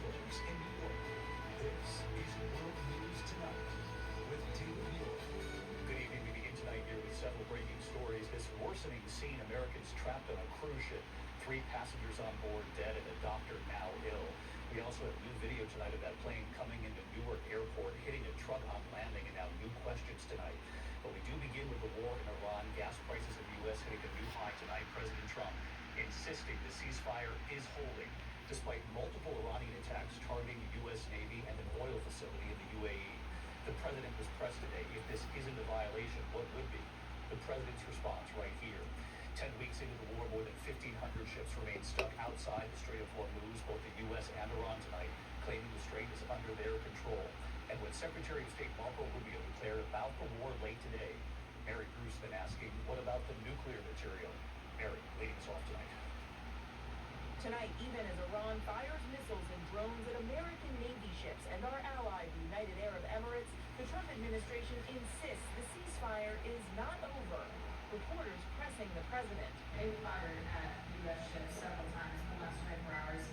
builders in New York. This is World News Tonight with David Muir. Good evening. We begin tonight here with several breaking stories. This worsening scene, Americans trapped on a cruise ship. 3 passengers on board dead and a doctor now ill. We also have new video tonight of that plane coming into Newark Airport, hitting a truck on landing, and now new questions tonight. But we do begin with the war in Iran. Gas prices in the U.S. hitting a new high tonight. President Trump insisting the ceasefire is holding, despite multiple Iranian attacks targeting the U.S. Navy and an oil facility in the UAE. The president was pressed today. If this isn't a violation, what would be? The president's response right here. 10 weeks into the war, more than 1,500 ships remain stuck outside the Strait of Hormuz. Both the U.S. and Iran tonight claiming the strait is under their control. And when Secretary of State Marco Rubio declared about the war late today, Mary Bruce been asking, what about the nuclear material? Mary, leading us off tonight. Tonight, even as Iran fires missiles and drones at American Navy ships and our ally, the United Arab Emirates, the Trump administration insists the ceasefire is not over. Reporters pressing the president. They fired at U.S. ships several times in the last 24 hours.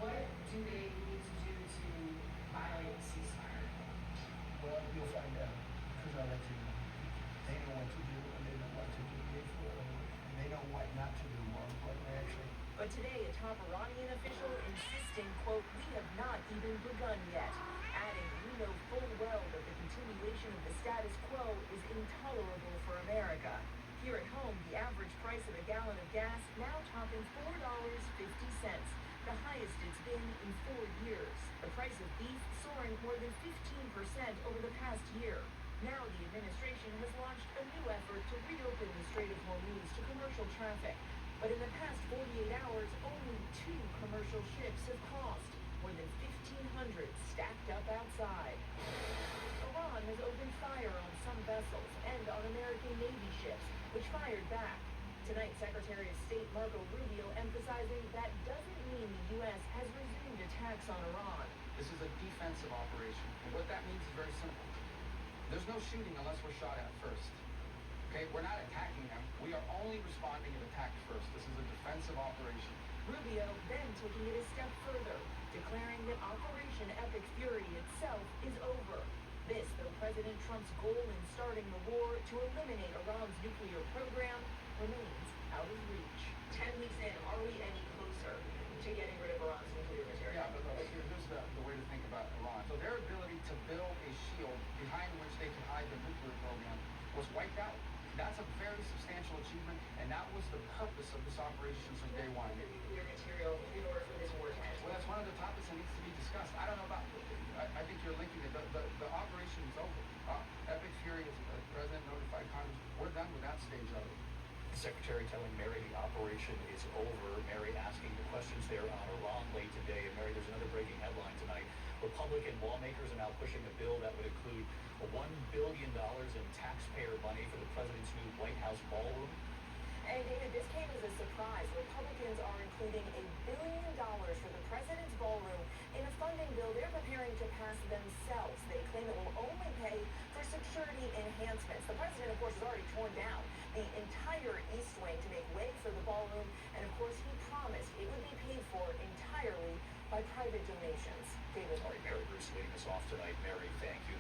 What do they need to do to violate the ceasefire? Well, you'll find out, because I'll let you know. They know what to do, and they know what to do before, and they know what not to do, more importantly, actually. But today, a top Iranian official insisting, quote, we have not even begun yet, adding, we know full well that the continuation of the status quo is intolerable for America. Here at home, the average price of a gallon of gas now topping $4.50, the highest it's been in 4 years. The price of beef soaring more than 15% over the past year. Now the administration has launched a new effort to reopen the Strait of Hormuz to commercial traffic. But in the past 48 hours, only 2 commercial ships have crossed, more than 1,500 stacked up outside. Iran has opened fire on some vessels and on American Navy ships, which fired back. Tonight, Secretary of State Marco Rubio emphasizing that doesn't mean the U.S. has resumed attacks on Iran. This is a defensive operation, and what that means is very simple. There's no shooting unless we're shot at first. Okay, we're not attacking them. We are only responding if attacked first. This is a defensive operation. Rubio then taking it a step further, declaring that Operation Epic Fury itself is over. This, though President Trump's goal in starting the war to eliminate Iran's nuclear program remains out of reach. 10 weeks in, are we any closer to getting rid of Iran's nuclear material? Yeah, but here's the way to think about Iran. So their ability to build a shield behind which they can hide their nuclear program was wiped out. That's a very substantial achievement, and that was the purpose of this operation from day one. The nuclear material in order for this war to end. Well, that's one of the topics that needs to be discussed. I don't know about, I think you're linking it. The operation is over. Epic Fury, as the president notified Congress, we're done with that stage of it. The secretary telling Mary the operation is over. Mary asking the questions there on Iran late today. And Mary, there's another breaking headline tonight. Republican lawmakers are now pushing a bill that would include $1 billion in taxpayer money for the president's new White House ballroom. And David, this came as a surprise. Republicans are including $1 billion for the president's ballroom in a funding bill they're preparing to pass themselves. They claim it will only pay for security enhancements. The president, of course, has already torn down the entire East Wing to make way for the ballroom. And, of course, he promised it would be paid for entirely by private donations. David. All right, Mary Bruce leading us off tonight. Mary, thank you.